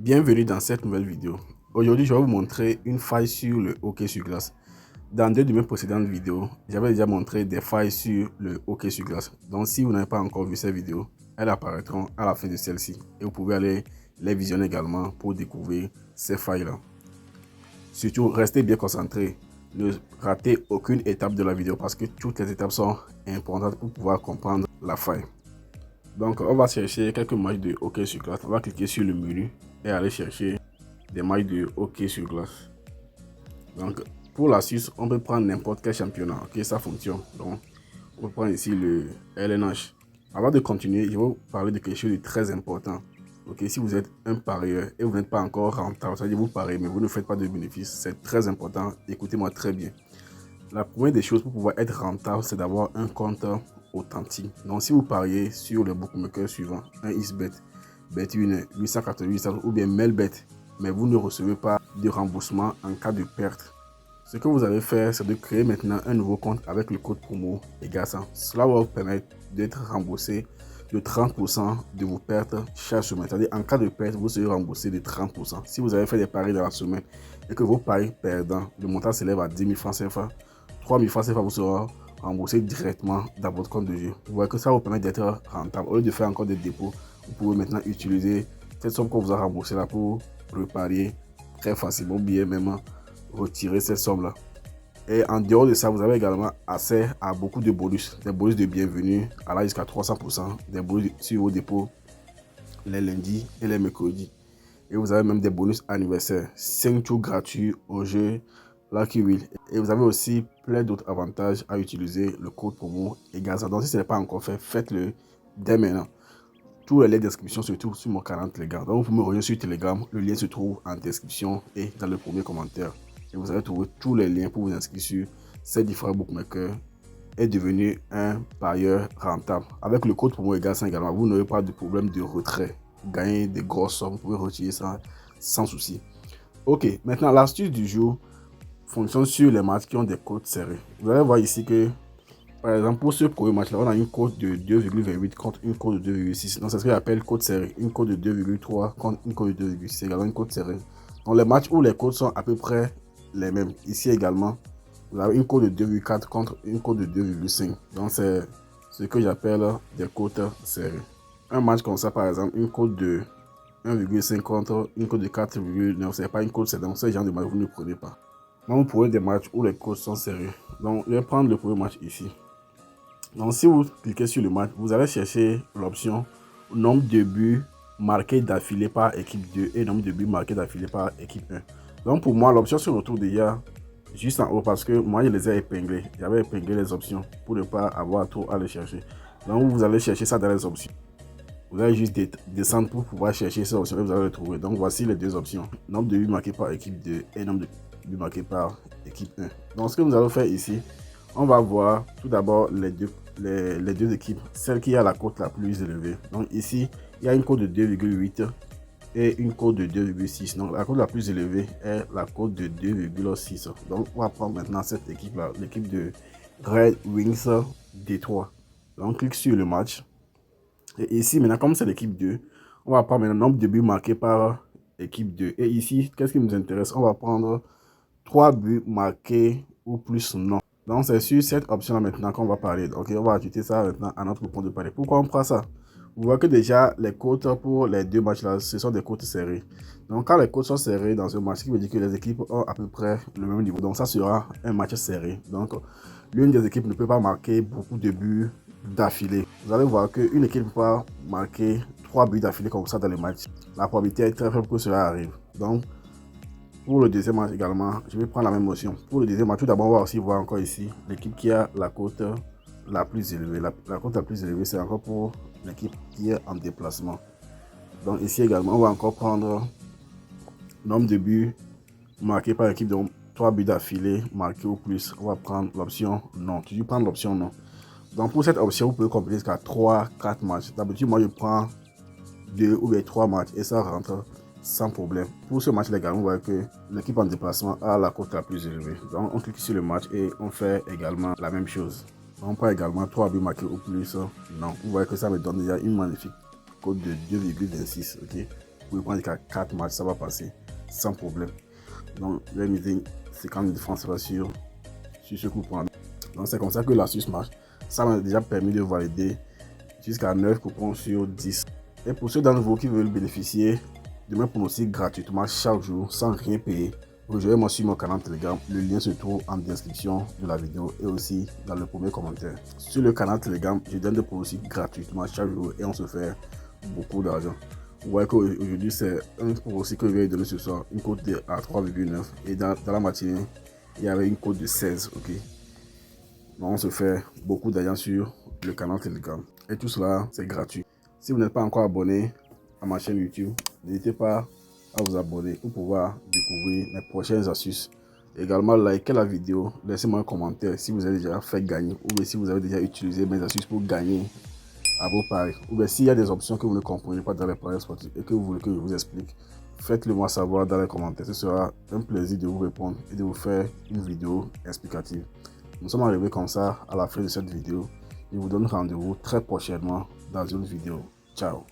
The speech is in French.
Bienvenue dans cette nouvelle vidéo. Aujourd'hui, je vais vous montrer une faille sur le hockey sur glace. Dans deux de mes précédentes vidéos, j'avais déjà montré des failles sur le hockey sur glace. Donc, si vous n'avez pas encore vu ces vidéos, elles apparaîtront à la fin de celle-ci. Et vous pouvez aller les visionner également pour découvrir ces failles-là. Surtout, restez bien concentrés. Ne ratez aucune étape de la vidéo parce que toutes les étapes sont importantes pour pouvoir comprendre la faille. Donc, on va chercher quelques matchs de hockey sur glace. On va cliquer sur le menu et aller chercher des matchs de hockey sur glace. Donc, pour la Suisse, on peut prendre n'importe quel championnat. Ok, ça fonctionne. Donc, on peut prendre ici le LNH. Avant de continuer, je vais vous parler de quelque chose de très important. Ok, si vous êtes un parieur et vous n'êtes pas encore rentable, c'est-à-dire vous pariez mais vous ne faites pas de bénéfices, c'est très important. Écoutez-moi très bien. La première des choses pour pouvoir être rentable, c'est d'avoir un compte authentique. Donc, si vous pariez sur le bookmaker suivant, un XBet, Bet1, 888 ou bien Melbet, mais vous ne recevez pas de remboursement en cas de perte, ce que vous allez faire, c'est de créer maintenant un nouveau compte avec le code promo EGASA. Cela va vous permettre d'être remboursé de 30% de vos pertes chaque semaine. C'est-à-dire, en cas de perte, vous serez remboursé de 30%. Si vous avez fait des paris dans la semaine et que vos paris perdants, le montant s'élève à 10 000 francs CFA, 3 000 francs CFA vous sera remboursé directement dans votre compte de jeu. Vous voyez que ça vous permet d'être rentable. Au lieu de faire encore des dépôts, vous pouvez maintenant utiliser cette somme qu'on vous a remboursée là pour préparer très facilement, bien même retirer cette somme là. Et en dehors de ça, vous avez également accès à beaucoup de bonus, des bonus de bienvenue allant jusqu'à 300%, des bonus sur vos dépôts les lundis et les mercredis. Et vous avez même des bonus anniversaires, 5 tours gratuits au jeu Lucky Wheel. Et vous avez aussi plein d'autres avantages à utiliser le code promo EGASA. Donc si ce n'est pas encore fait, faites-le dès maintenant. Tous les liens d'inscription se trouvent sur mon canal Telegram. Donc vous pouvez me rejoindre sur Telegram, le lien se trouve en description et dans le premier commentaire. Et vous allez trouver tous les liens pour vous inscrire sur ces différents bookmakers et devenir un parieur rentable. Avec le code promo EGASA également, vous n'aurez pas de problème de retrait. Gagner des grosses sommes, vous pouvez retirer ça sans souci. Ok, maintenant l'astuce du jour fonctionne sur les matchs qui ont des cotes serrées. Vous allez voir ici que, par exemple, pour ce premier match-là, on a une cote de 2,28 contre une cote de 2,6. Donc, c'est ce qu'on appelle cote serrée. Une cote de 2,3 contre une cote de 2,6. C'est également une cote serrée. Dans les matchs où les cotes sont à peu près les mêmes, ici également, vous avez une cote de 2,4 contre une cote de 2,5. Donc, c'est ce que j'appelle des cotes serrées. Un match comme ça, par exemple, une cote de 1,5 contre une cote de 4,9, c'est pas une cote serrée. Donc, ce genre de match, vous ne prenez pas. Donc, vous prenez des matchs où les cotes sont serrées. Donc, je vais prendre le premier match ici. Donc, si vous cliquez sur le match, vous allez chercher l'option nombre de buts marqués d'affilée par équipe 2 et nombre de buts marqués d'affilée par équipe 1. Donc, pour moi, l'option se retrouve déjà juste en haut parce que moi, je les ai épinglés. J'avais épinglé les options pour ne pas avoir trop à les chercher. Donc, vous allez chercher ça dans les options. Vous allez juste descendre pour pouvoir chercher ces options et vous allez les trouver. Donc, voici les deux options. Nombre de buts marqués par équipe 2 et nombre de buts marqués par équipe 1. Donc, ce que nous allons faire ici, on va voir tout d'abord les deux équipes, celle qui a la cote la plus élevée. Donc ici, il y a une cote de 2,8 et une cote de 2,6. Donc la cote la plus élevée est la cote de 2,6. Donc on va prendre maintenant cette équipe-là, l'équipe de Red Wings Détroit. Donc on clique sur le match. Et ici, maintenant, comme c'est l'équipe 2, on va prendre maintenant le nombre de buts marqués par équipe 2. Et ici, qu'est-ce qui nous intéresse? On va prendre 3 buts marqués ou plus non. Donc, c'est sur cette option-là maintenant qu'on va parler. Donc, on va ajouter ça maintenant à notre point de parler. Pourquoi on prend ça? Vous voyez que déjà, les cotes pour les deux matchs-là, ce sont des cotes serrées. Donc, quand les cotes sont serrées dans un match, ce qui veut dire que les équipes ont à peu près le même niveau. Donc, ça sera un match serré. Donc, l'une des équipes ne peut pas marquer beaucoup de buts d'affilée. Vous allez voir qu'une équipe ne peut pas marquer 3 buts d'affilée comme ça dans le match. La probabilité est très faible que cela arrive. Donc, pour le deuxième match également, je vais prendre la même option. Pour le deuxième match, tout d'abord, on va aussi voir encore ici l'équipe qui a la cote la plus élevée. La cote la plus élevée, c'est encore pour l'équipe qui est en déplacement. Donc ici également, on va encore prendre nombre de buts marqués par l'équipe, donc 3 buts d'affilée marqués ou plus. On va prendre l'option non. Toujours prendre l'option non. Donc pour cette option, vous pouvez compléter jusqu'à 3-4 matchs. D'habitude, moi je prends 2 ou 3 matchs et ça rentre sans problème. Pour ce match, les gars, on voit que l'équipe en déplacement a la cote la plus élevée. Donc, on clique sur le match et on fait également la même chose. On prend également 3 buts marqués ou plus. Non, vous voyez que ça me donne déjà une magnifique cote de 2,26. Ok. pouvez prendre jusqu'à 4 matchs, ça va passer sans problème. Donc, les misé 50 000 francs sur ce coupon. Donc, c'est comme ça que l'astuce marche. Ça m'a déjà permis de valider jusqu'à 9 coupons sur 10. Et pour ceux d'entre vous qui veulent bénéficier de mes pronostics gratuitement chaque jour sans rien payer, rejoignez-moi sur mon canal Telegram. Le lien se trouve en description de la vidéo et aussi dans le premier commentaire. Sur le canal Telegram, je donne des pronostics gratuitement chaque jour et on se fait beaucoup d'argent. Vous voyez qu'aujourd'hui, c'est un pronostic que je vais donner ce soir, une cote à 3,9 et dans la matinée, il y avait une cote de 16. Ok, donc on se fait beaucoup d'argent sur le canal Telegram et tout cela, c'est gratuit. Si vous n'êtes pas encore abonné à ma chaîne YouTube, n'hésitez pas à vous abonner pour pouvoir découvrir mes prochaines astuces. Également, likez la vidéo, laissez-moi un commentaire si vous avez déjà fait gagner ou bien si vous avez déjà utilisé mes astuces pour gagner à vos paris. Ou bien s'il y a des options que vous ne comprenez pas dans les paris sportifs et que vous voulez que je vous explique, faites-le moi savoir dans les commentaires. Ce sera un plaisir de vous répondre et de vous faire une vidéo explicative. Nous sommes arrivés comme ça à la fin de cette vidéo. Je vous donne rendez-vous très prochainement dans une vidéo. Ciao.